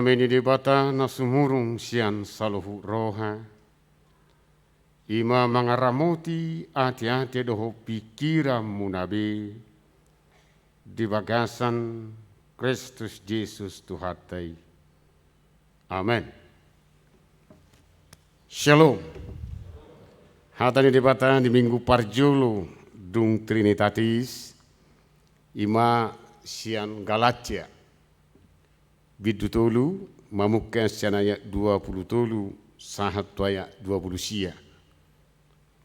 Meni debata na sumurung sian saluhu roha. Ima mangaramoti ati-ati doho pikiran munabe di bagasan Kristus Yesus Tuhatai. Amen. Shalom. Hatani debata di minggu parjolo dung Trinitatis ima sian Galatia. Bidutolu mamukan sian ayat 20 tolu sahat ayat 20 sia.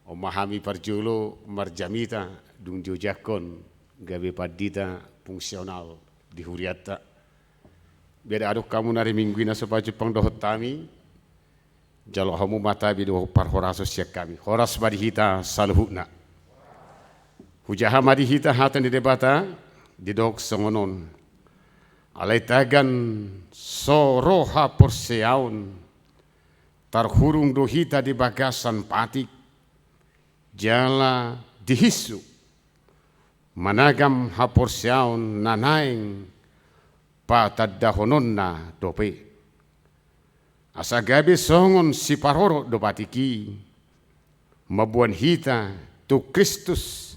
Memahami parjolo marjamita dung jojakon gabe padita fungsional di huriata. Biar aduk kamu nari mingguina supaya Jepang dohot tami. Jalo hamu mata bido parhoraso siak kami. Horas madihita saluhukna. Hujaha madihita hatan di debata di dok songonon. Alai tagan soroha porseaun tarhurung dohita di bagasan patik jala dihisu managam haporseaun nanaing patadahononna dope asagabe songon si paroro do batiki mabuan hita tu Kristus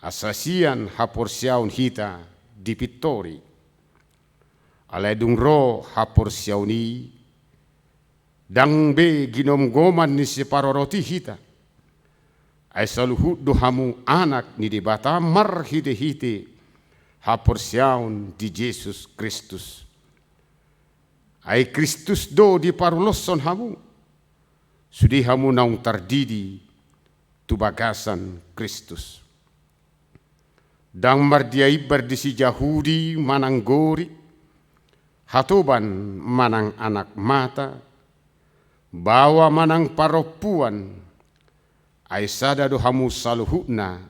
asasian haporseaun hita di pitori alai dung ro haporseauni dang be ginom goman ni si paroroti hita ai saluhu dohamu anak ni debata mar hite haporseaun di Yesus Kristus. Ai Kristus do di paruloson hamu. Sudi hamu naung tardidi tu bagasan Kristus. Dang mardiai berdisi Yahudi manang gori. Hatoban manang anak mata. Bawa manang paropuan. Ai sada do hamu saluhuna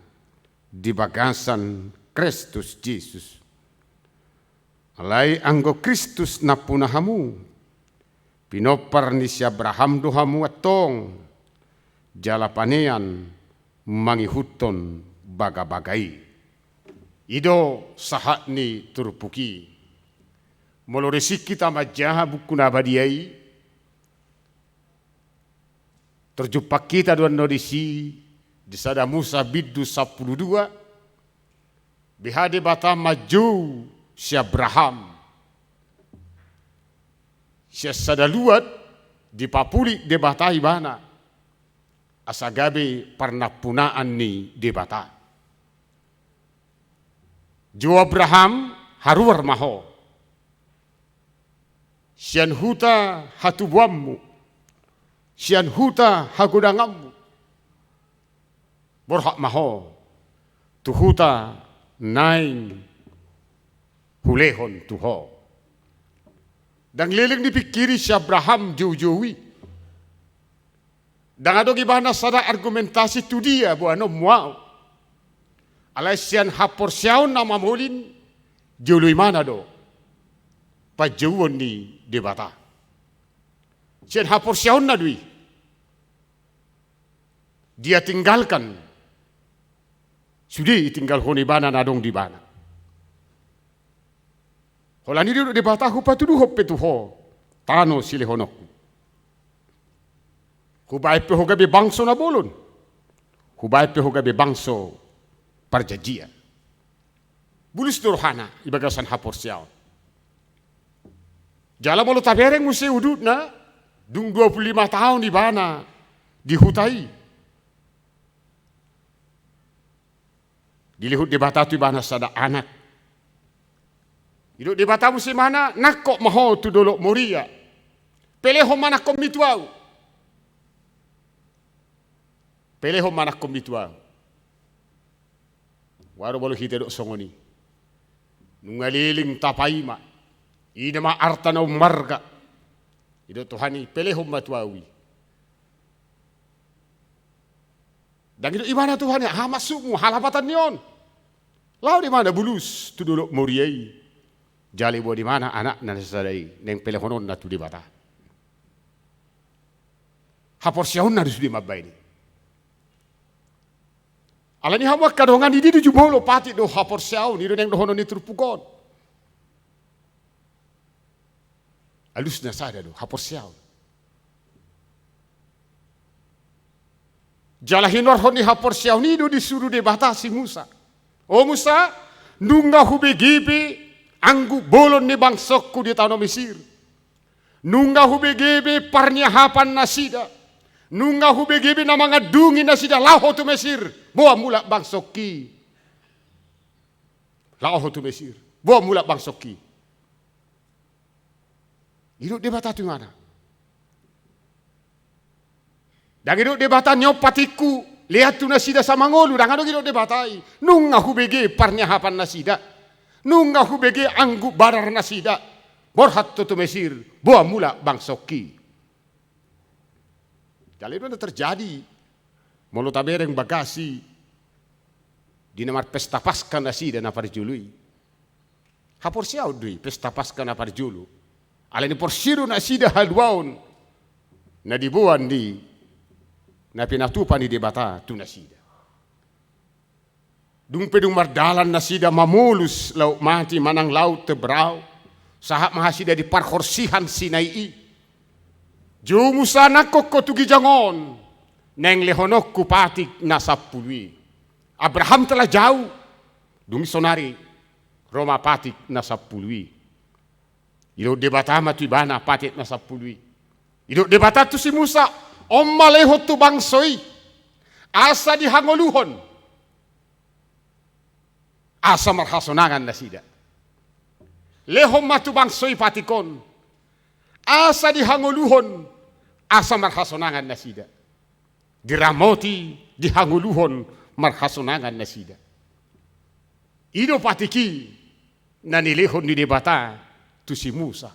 di bagasan Kristus Yesus. Alai anggo Kristus napuna hamu. Pinopar ni si Abraham do hamu atong. Jalapanean mangihuton baga-bagai. Ido sahat ni turpuki. Moloresi kita majaha buku nabadiai. Terjumpa kita duan nodisi. Di sada Musa bidu 12. Bihade bata maju si Abraham. Si sadaluat di papuli de bata ibana. Asagabe parnapunaan ni de bata. Jo Abraham haruar maho. Sian huta hatubuammu. Sian huta hagudangammu. Borhak maho. Tuhuta naing hulehon tuho. Dan liling dipikiri si Abraham jauh-jauhi. Dan ada gimana sada argumentasi tu dia buano muau. Alai sian haporsiaun nama molin jauh mana do. Pajauan ni debata. Sian haporsiaun na dui. Dia tinggalkan. Sudah tinggal honi bana nadong di bana. Holani duduk di bata hupa tuduh hope tuho. Tano sile honokku. Hubai pe hoga be bangso na bolon. Hubai pe hoga be bangso perjanjian. Bulus durhana ibagasan haporsiaun. Jala molo tabereng musi udut na. Dung 25 tahun di bana. Dihutai. Dilihut di bata tu bana sada anak. Hidup di bata musim mana nakok maho tu dolok moria. Peleho mana komituau. Peleho mana komituau. Waro bolu hite dok songoni. Nungaliling tapaima. Ina ma artana marga. Hidup Tuhani peleho matuawi. Dan hidup imana Tuhan ya masukmu halapatan nion. Lau di mana bulus tu dolok moriai. Jali bo di mana anak na sadai neng pelehonon na tu di bata. Haporsiaun na di mabay ni. Alani hawa kadongan di di jubolo pati do haporsiaun ni neng dohonon ni turpukon. Alusnya sada do hapor siaw. Jalahin warhon ni hapor siaw ni do disuruh debatasi Musa. O Musa, nunga hubegebe anggu bolon ni bangsokku di tanah Mesir. Nunga hubegebe parnyahapan nasida. Nunga hubegebe na mga dungi nasida laho tu Mesir. Boa mula bangsokki. Laho tu Mesir. Boa mula bangsokki. Hidup debata tu mana? Dan hidup debata nyopatiku. Lihat tu nasida sama ngolu. Dan hidup debatai. Nunga hubege parnyahapan nasida. Nunga hubege anggu barar nasida. Borhat tu Mesir. Boa mula bangsokki. Kalau itu terjadi. Mulu tabereng bagasi. Di namar pesta pasca nasida na parjului. Hapor siaw dui pesta pasca na parjulu. Ala ni porsiru nasida halwaun. Na dibuan di. Na pinatupan di debata tu nasida. Dung pedung mardalan nasida mamulus laut mati manang laut tebrau. Sahak mahasida di parhorsihan Sinai. Jumusa nakok tugi jangon. Neng lehonok kupatik nasapului. Abraham telah jauh. Dung sonari. Roma patik nasapului. Hidup debata mati bana patik nasapului. Hidup debata tu si Musa. Omma leho tu bangsoi. Asa dihangoluhon. Asa marhasonangan nasida. Leho matu bangsoi patikon. Asa dihangoluhon. Asa marhasonangan nasida. Diramoti dihanguluhon marhasonangan nasida. Ido patiki nanilehon di debata tu si Musa.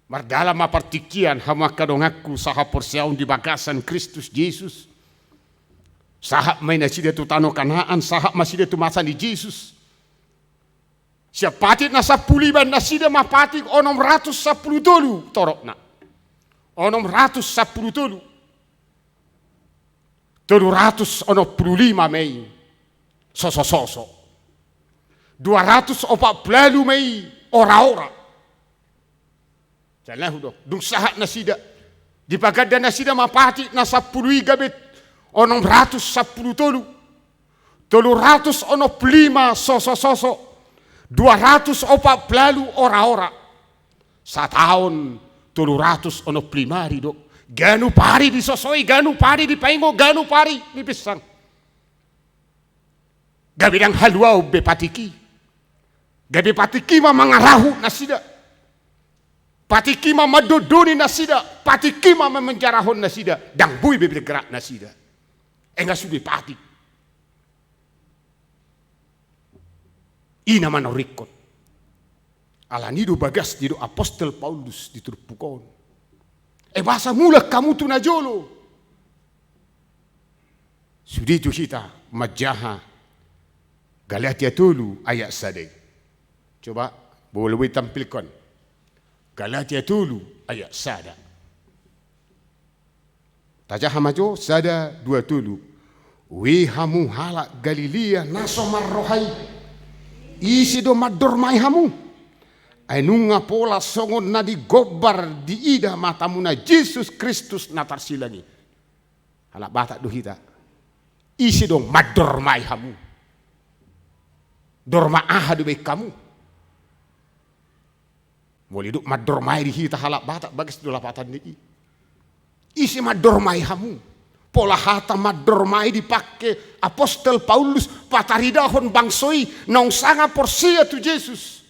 Mardala mapartikian hama kadongaku saha porsiaun di bagasan Kristus Yesus. Saha may nasida tu tano kanaan, saha masida tu masa ni Yesus. Siap patit na 10 nasida mapatik onom 110 torok na. Onom 110. 300 ono 25 Mei. Soso. 240 Mei ora-ora. Jalan hudo. Dung sahat nasida. Di pagada nasida mapati na 10 gabit. Onom 110 tolu. 300 ono 5 soso. 240 ora-ora. Sa tahun 300 ono 5 rido. Ganu pari disosoi, ganu pari dipaingo, ganu pari dipisang. Gabi dang halwau bepatiki. Gabi patiki ma mangarahu nasida. Patiki ma madodoni nasida. Patiki ma menjarahon nasida. Dang bui bergerak nasida. Enggak sudah patik. Ina manorikot. Alanido bagas dido apostel Paulus diturpukon. Bahasa mula kamu tu najolo. Sudah itu kita majaha Galatia tulu ayat sadai. Coba boleh tampilkan. Galatia tulu ayat sada. Tajah majo sada 2 tulu. We hamu halak Galilea naso marrohai. Isi do madormai hamu. Ainunga pola songon na di gobar di ida matamuna Yesus Kristus natar silangi. Halak batak duhita. Isi dong madormai hamu. Dorma ahadu baik kamu. Boleh duk madormai di hita halak batak bagas dola patan ni. Isi madormai hamu. Pola hata madormai dipakai apostel Paulus pataridahon bangsoi nong sanga porsia tu Yesus.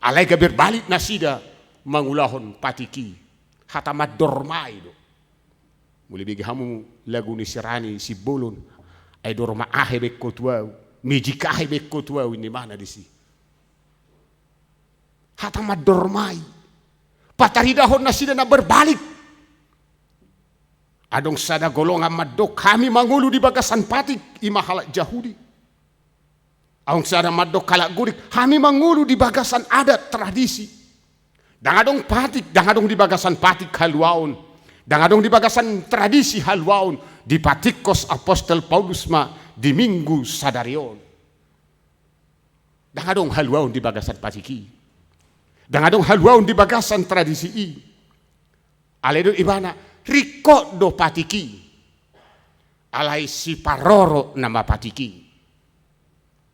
Alai ka berbalik nasida mangulahon patiki hatamat dormai do. Mulai bagi hamu lagu ni sirani si bolon ay dorma ahe bekko tuau mejikahe bekko tuau ini mana di si. Hatamat dormai pataridahon nasida na berbalik. Adong sada golongan madok kami mangulu di bagasan patik imahalak Yahudi. Aung sada madok kalak gurik, kami mangulu di bagasan adat tradisi. Dangadong patik, dangadong di bagasan patik halwaun. Dangadong di bagasan tradisi halwaun. Di patikos apostel Paulus ma di minggu sadarion. Dangadong halwaun di bagasan patiki. Dengan dong haluaun di bagasan tradisi i. Ale do ibana riko do patiki. Alai si paroro nama patiki.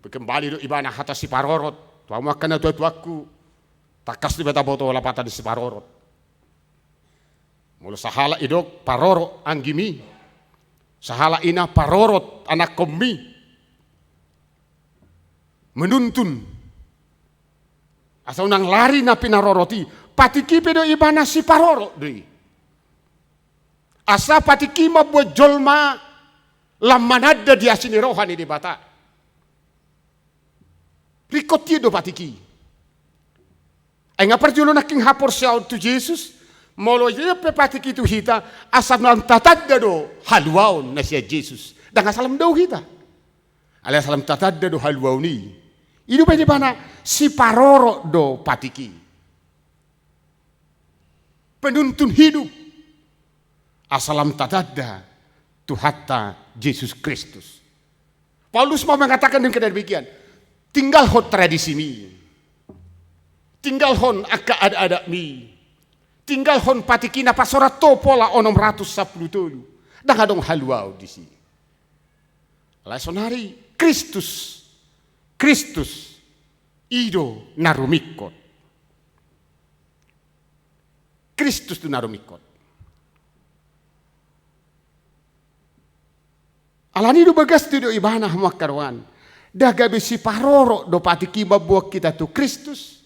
Kembali do ibana hata si parorot. Tuamu akan tuaku. Takas di beta boto lapatan di si parorot. Mulu sahala idok paroro anggimi. Sahala ina parorot anak komi. Menuntun. Asal nang lari na pinaroroti. Patiki pedo ibana si paroro. Asa patiki mabuat jolma. Lamanada dia sini rohani di bata. Rikot do patiki. Ay nga perjulo na king hapor siya to Jesus. Molo yepe patiki tu hita. Asam lang tatadda do haluaon na siya Jesus. Dan asalam daw hita. Alias alam tatadda do haluaon ni. Idu pa di bana si paroro do patiki. Penuntun hidup. Asalam tatadda Tuhatta Yesus Kristus. Paulus mau mengatakan demikian. Tinggal hon tradisi mi. Tinggal hon akka ada mi. Tinggal hon patikina pasorato pola onom 110. Dan adong haluau di sini. Lasonari Kristus ido narumikot. Kristus tu narumikot. Alani do bagas tu do ibana makaruan. Dagabe si paroro do patiki mabuak kita tu Kristus.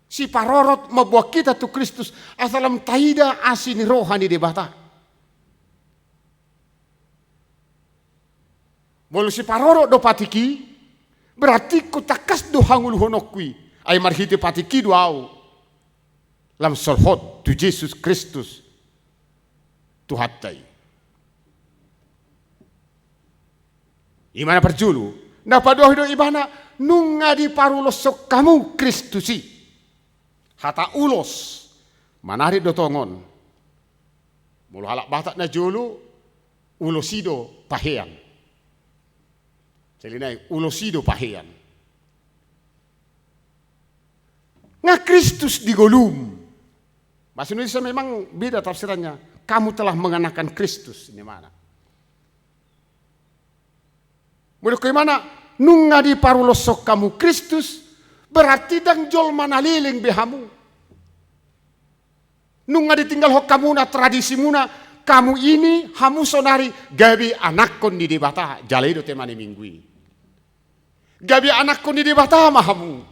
Si parorot mabuak kita tu Kristus. Asalam taida asini rohani di bata. Molo si paroro do patiki. Berarti ku takas do hangul honokui. Ay marhiti patiki do au. Lam solhot tu Yesus Kristus. Tuhattai. Imana perjulu. Napadoh do ibana. Nunga di parulosok kamu Kristusi. Hata ulos. Manari do tongon. Mulu halak batak na julu. Ulosido pahean. Selinai ulosido pahean. Nga Kristus digolum. Bahasa Indonesia memang beda tafsirannya. Kamu telah mengenakan Kristus. Ini mana? Menurut mana nunga di parulosok kamu Kristus berarti dang jol manaliling behamu. Nunga ditinggal hok kamu na tradisi muna kamu ini hamu sonari gabi anak kon di debata jalai do temani minggui. Gabi anak kon di debata mahamu.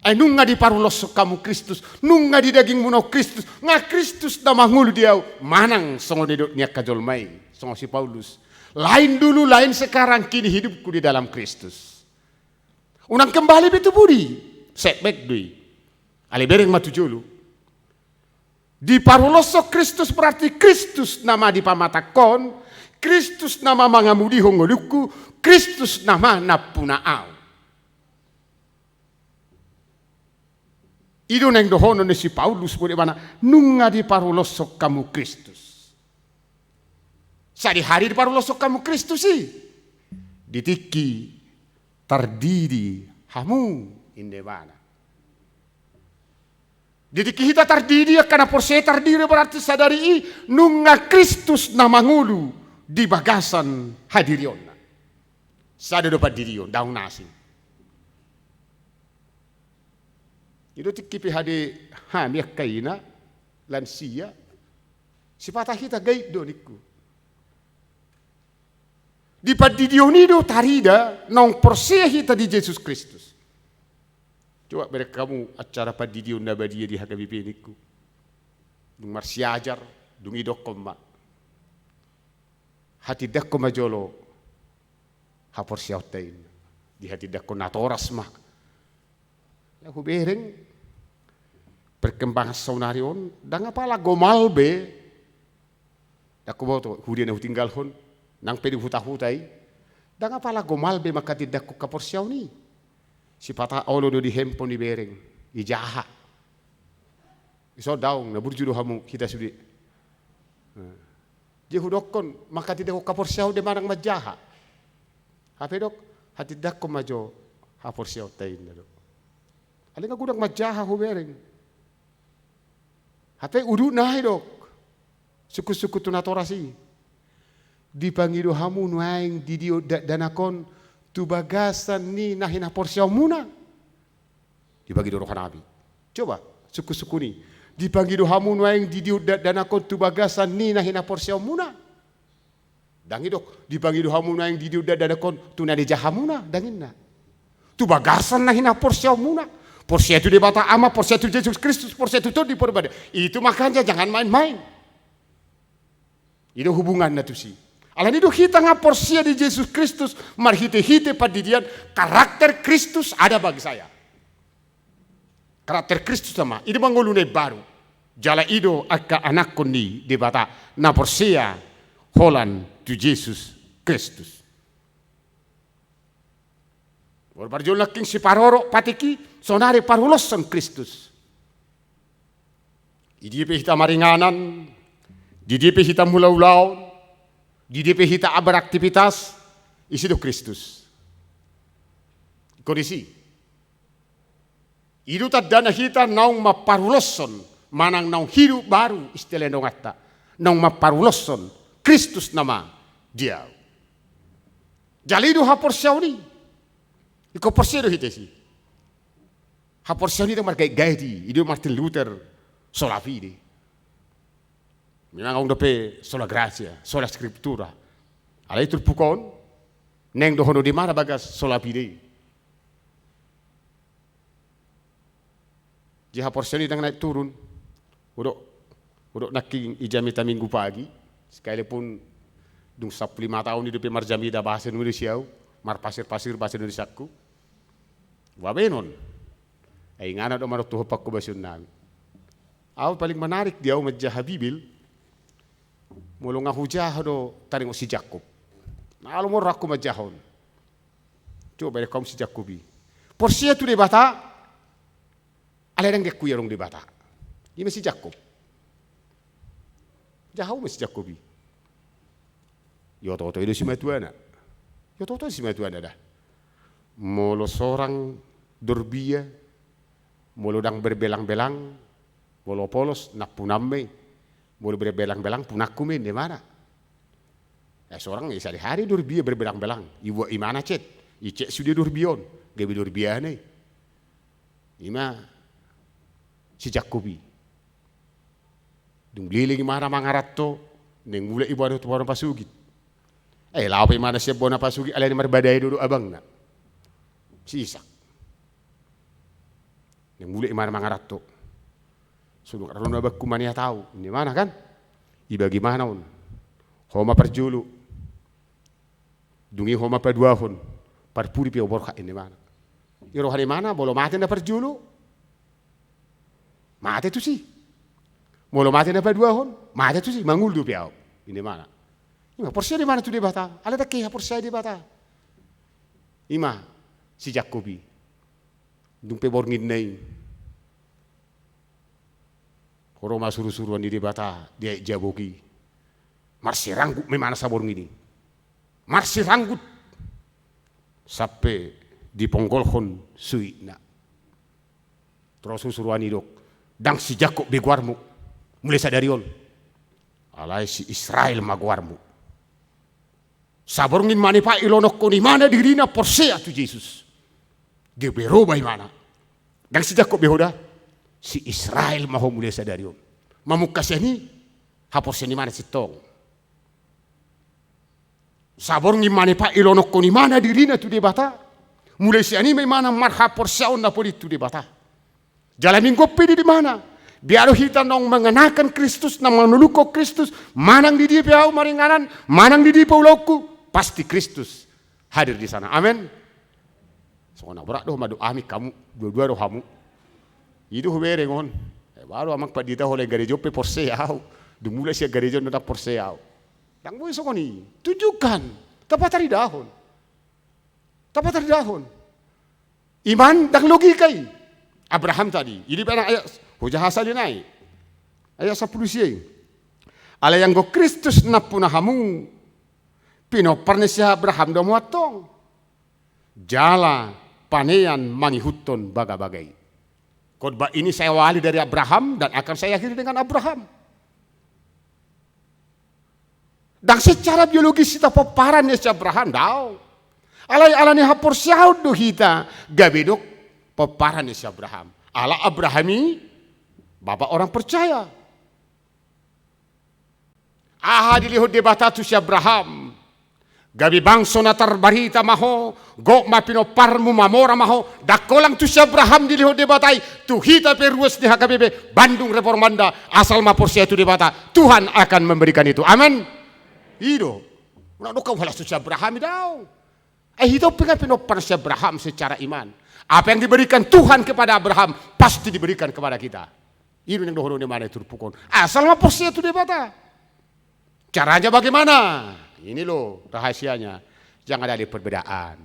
Ay nunga di parulosok kamu Kristus, nunga di daging muno Kristus, nga Kristus na mangulu diaw manang songo didot niya kajolmay, songo si Paulus. Lain dulu, lain sekarang, kini hidupku di dalam Kristus. Unang kembali betu budi, setback dui. Ali bereng matu julu. Di parulosok Kristus berarti Kristus nama di pamatakon, Kristus nama mangamudi hongoluku, Kristus nama napunaau. Ido neng dohono ne si Paulus budi mana nunga di parulosok kamu Kristus. Sadi hari di parulosok kamu Kristus sih. Ditiki tardiri hamu indebana. Ditiki hita tardiri karena porse tardiri berarti sadari nunga Kristus namangulu di bagasan hadirion. Sada dapat dirion daun nasi. Itu tiki hade hamiak kaina lansia. Sipata hita gaib doniku. Di padidionnido tarida non persehita di Yesus Kristus. Coba mereka kamu acara padidion na badia di hakabi peniku. Dung marsiajar, dung idok koma. Hati dak koma jolo hapor siautain. Di hati dak koma natoras mak. Aku bereng perkembangan sonarion dan apala gomalbe. Dak koma to hudian aku tinggal hon. Nang pedi huta-hutai, dan apalah gomal be maka tidak ku kaporsiaw ni. Si pata olo do di hempon di bereng, di jaha. Iso daung na burjudo hamu kita sudi. Dia hudokon maka tidak ku kaporsiaw de marang majaha. Hape dok hati dak ko majo haporsiaw tain na dok. Alin nga gudang majaha hubereng. Hatay udu nahi dok. Suku-suku tunatorasi. Di pangido hamu nuaing didio danakon tubagasan ni nahina porsiaw muna. Di pangido roh nabi. Coba suku-suku ni. Di pangido hamu nuaing didio danakon tubagasan ni nahina porsiaw muna. Dangi dok. Di pangido hamu nuaing didio danakon tunani jahamuna. Dangin na. Tubagasan nahina porsiaw muna. Porsia itu dibata ama, porsia itu Yesus Kristus, porsia itu di perbeda. Itu makanya jangan main-main. Itu hubungan na tu si. Alan itu kita nga porsia di Yesus Kristus, marhite-hite padidian, karakter Kristus ada bagi saya. Karakter Kristus sama, itu mangolune baru. Jala ido akka anak kundi dibata na porsia holan tu Yesus Kristus. Barjol laking si paroro patiki sonare parulosan Kristus. Idipe hita maringanan, didipe hita mulaw-law, didipe hita beraktivitas, isi do Kristus. Kondisi. Idu tadana hita naung maparulosan, manang naung hidup baru istilah dong atta. Naung maparulosan, Kristus nama dia. Jalidu hapor syawni. Iko porsiero hite si. Ha porsiero hite markai gaiti, idio Martin Luther sola fide. Minang dope sola gracia, sola scriptura. Ala itu pukon neng dohono di mana bagas sola fide. Jiha porsiero hite naik turun. Udok naking ijamita minggu pagi. Sekalipun dung 15 tahun hidup marjamida bahasa Indonesia. Mar pasir-pasir bahasa Indonesia ku. Wabenon. Ay ngana do marot tuhopak ko basyon namin. Aw paling menarik dia medja Habibil. Mulu nga hujah do taring si Jakob. Na alumor aku majahon. Coba kaum si Jakobi. Porsia tu de bata. Alerang de kuyarong de bata. Ima si Jakob. Jahaw si Jakobi. Yo toto itu si matuana. Yo toto si matuana dah. Molo sorang dorbia, molo dang berbelang-belang, molo polos nak punamme, molo berbelang-belang punakume di mana? Seorang sehari-hari dorbia berbelang-belang, ibu imana cet, icek sudah dorbion, gabi dorbia nih, ima si Jakobi, dung liling mana mangarato, neng mulai ibu anu tuan pasugit, lawa mana siap bona pasugit, alai marbadai dulu abang nak. Si Ishak. Yang mulai mana mangarato. Sudah karena nabak kumania tahu. Ini mana kan? Iba gimana on? Homa perjulu. Dungi homa perduahon. Parpuri pia borka ini mana? Iro hari mana? Bolo mati na perjulu. Mati tu sih. Bolo mati na perduahon. Mati tu sih. Manguldu pia. Ini mana? Ima porsia di mana tu di bata? Ala tak kaya porsia di bata. Ima. Si Jakobi, dumpe borngin nai, koroma suruh-suruan di bata dia jabogi, marsi ranggut memana sabor ini, marsi ranggut, sampai di ponggolhon suina, terus suruhan idok, dang si Jakob beguarmu, mulai sadarion, alai si Israel maguarmu, saborngin mani pa ilonok ko ni mana dirina porsea tu Yesus. Dia berubah mana? Dan si Jakob behoda, si Israel mahu mulai sadarion. Mamukasya ni, hapos ni mana si tong. Sabor ni mana pa ilonok ko ni mana dirina tu di bata. Mulai si ani may mana marhapor siyaon na polit tu di bata. Jalanin kopi di mana? Biar kita nong mengenakan Kristus, nang menulukok Kristus, manang di dia piau maringanan, manang di dia paulokku, pasti Kristus hadir di sana. Amin. So na berak doh madu ami kamu dua-dua doh hamu. Itu huberengon. Baru amak padita oleh gereja pe porseau. Dumulai sia gereja ndak porseau. Yang boleh sokoni tujukan tepat hari dahon. Tepat hari dahon. Iman dan logikai. Abraham tadi. Ini pada ayat hujah hasal naik. Ayat 10 siang. Ala yang go Kristus napuna hamu. Pino parnesia Abraham do muatong. Jala panean mangihuton baga-bagai. Khotbah ini saya awali dari Abraham dan akan saya akhiri dengan Abraham. Dan secara biologis kita paparan ya si Abraham daw. Alay-alay hapor siya do hita gabedok paparan ya si Abraham. Ala Abrahami bapak orang percaya. Aha dilihod debata tu si Abraham. Gabi bangso na tarbarita maho, go mapino parmu mamora maho, dakolang tu si Abraham dilihod debatay, tuhita peruas di HKBP, Bandung Reformanda, asal maporsia itu debata, Tuhan akan memberikan itu. Amin. Ido, nak kau halas tu si Abraham daw. Hidup pinopan si Abraham secara iman. Apa yang diberikan Tuhan kepada Abraham pasti diberikan kepada kita. Ido yang dohoro ni mana turpukon. Asal maporsia itu debata. Caranya bagaimana? Ini loh rahasianya. Jangan ada perbedaan.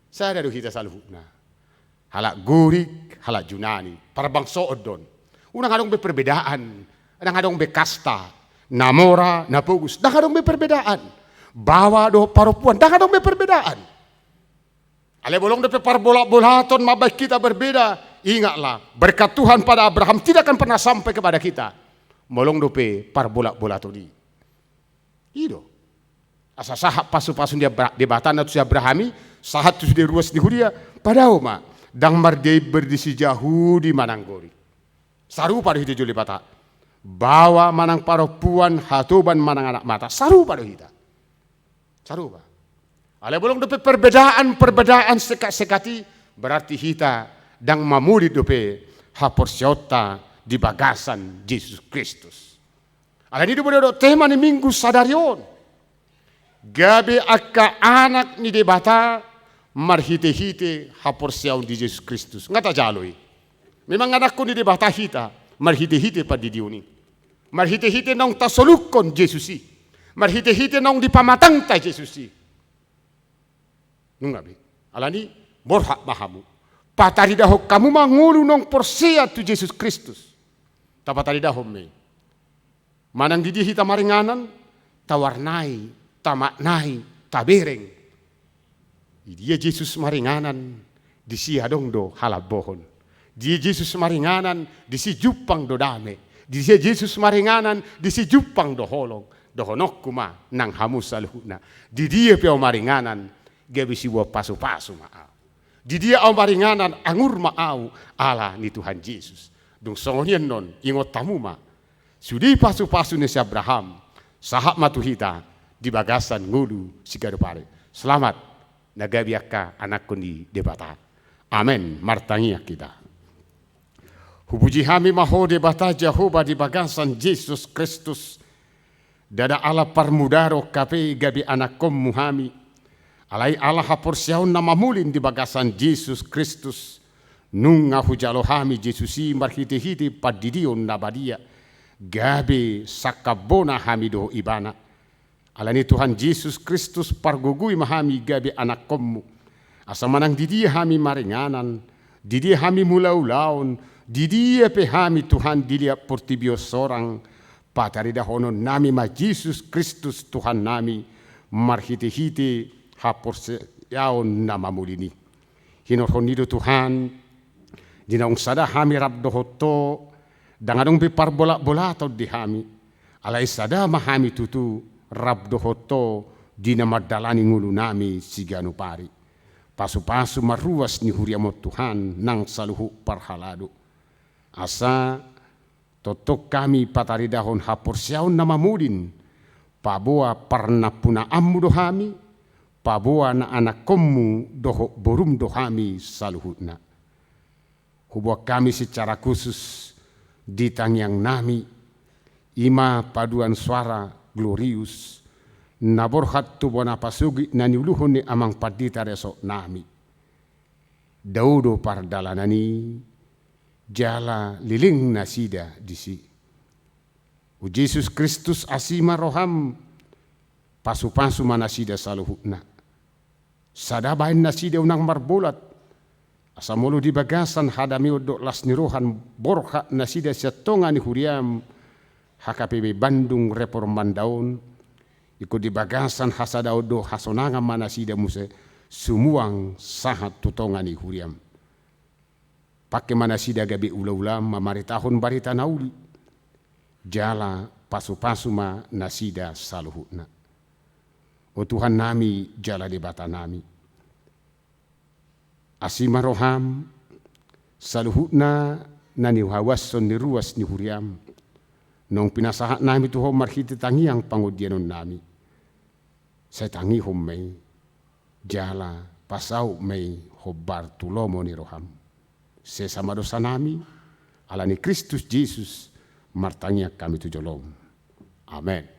Saya dari kita salhukna. Halak gurik, halak junani. Parbangso odon. Unang adong beperbedaan. Unang adong bekasta. Namora, napugus. Dah adong beperbedaan. Bawa do parupuan. Dah adong beperbedaan. Ale bolong de parbola-bolaton mabay kita berbeda. Ingatlah, berkat Tuhan pada Abraham tidak akan pernah sampai kepada kita. Molong dope parbola-bolaton di. Ido. Asa sahat pasu-pasu dia debatan atau si Abrahami, sahat tu sudah ruas di huria, padahal ma, dang mardei berdisi jauh di Mananggori. Saru pada hita juli bata, bawa manang paropuan hatuban manang anak mata, saru pada hita. Saru ba. Ale bolong dope perbedaan sekat-sekati, berarti hita dang mamuli dope haporsiota di bagasan Yesus Kristus. Ale ini dope tema ni minggu sadarion. Gabi akka anak ni debata marhite-hite haporsiaw di Yesus Kristus. Ngata jaloi. Memang anakku ni debata hita marhite-hite pa di diuni. Marhite-hite nong tasolukon Yesusi. Marhite-hite nong dipamatang ta Yesusi. Nungabi. Alani borhak mahamu. Pataridaho kamu mangulu nong porsia tu Yesus Kristus. Tapataridaho me. Manang didi hita maringanan tawarnai. Tamaknai, tabereng. Dia Yesus maringanan, disi adong do halabohon. Dia Yesus maringanan, disi jupang do dame. Dia Yesus maringanan, disi jupang do holong. Do honok kuma nang hamus saluhuna. Di dia piao maringanan, gabisi wa pasu-pasu maaw. Di dia au maringanan, angur maaw, ala ni Tuhan Yesus. Dung songonyan non, ingot tamu ma. Sudi pasu-pasu ni si Abraham, sahak matuhita, di bagasan ngulu sigarupare. Selamat nagabiaka anakku di debata. Amin. Martangia kita. Hubuji hami maho debata Jehovah di bagasan Yesus Kristus. Dada ala parmudaro kape gabi anakom muhami. Alai ala haporsiaun nama mulin di bagasan Yesus Kristus. Nunga hujalo hami Yesusi marhite-hite padidion nabadia. Gabi sakabona hamido ibana. Alani Tuhan Yesus Kristus pargugui mahami gabi anak kommu. Asa manang didi hami maringanan, didi hami mulaulaun, didi pe hami Tuhan dilia portibio sorang, patari dahono nami ma Yesus Kristus Tuhan nami, marhite-hite haporse yaon nama mulini. Hinorhonido Tuhan, dinaung sada hami rabdohoto, dangadong pe parbola-bola di hami, alai sada mahami tutu, rabdohoto di nama dalani ngulu nami siganu pari. Pasu-pasu maruas ni huriamot Tuhan nang saluhu parhalado. Asa totok kami pataridahon haporsiaon nama mudin. Paboa parna puna ammu dohami. Paboa na anak kommu doho borum dohami saluhutna. Hubwa kami secara khusus di tangyang nami. Ima paduan suara glorius naborhat tu bona pasugi naniuluhon ni amang padita resok nami. Daudo pardalanani jala liling nasida disi. U Yesus Kristus asima roham pasu-pasu manasida saluhukna. Sadabain nasida unang marbolat. Asamolo di bagasan hadami odok lasnirohan borha nasida siatonga ni huriam HKPB Bandung Reformandaun ikut di bagasan hasadaudo hasonanga manasida muse sumuang sahat tutongani huriam. pakai mana sida gabe ula-ula mamari tahun barita nauli. Jala pasu-pasu ma nasida saluhutna. O Tuhan nami jala debata nami. Asima roham saluhutna nani hawason ni ruas ni huriam. Nong pinasahat nami tuho marhiti tangiang pangudianon nami. Saya tangi hommei jala pasau mei hobar tulomo ni roham. Sesama dosa nami alani Kristus Yesus martanya kami tujolong. Amen.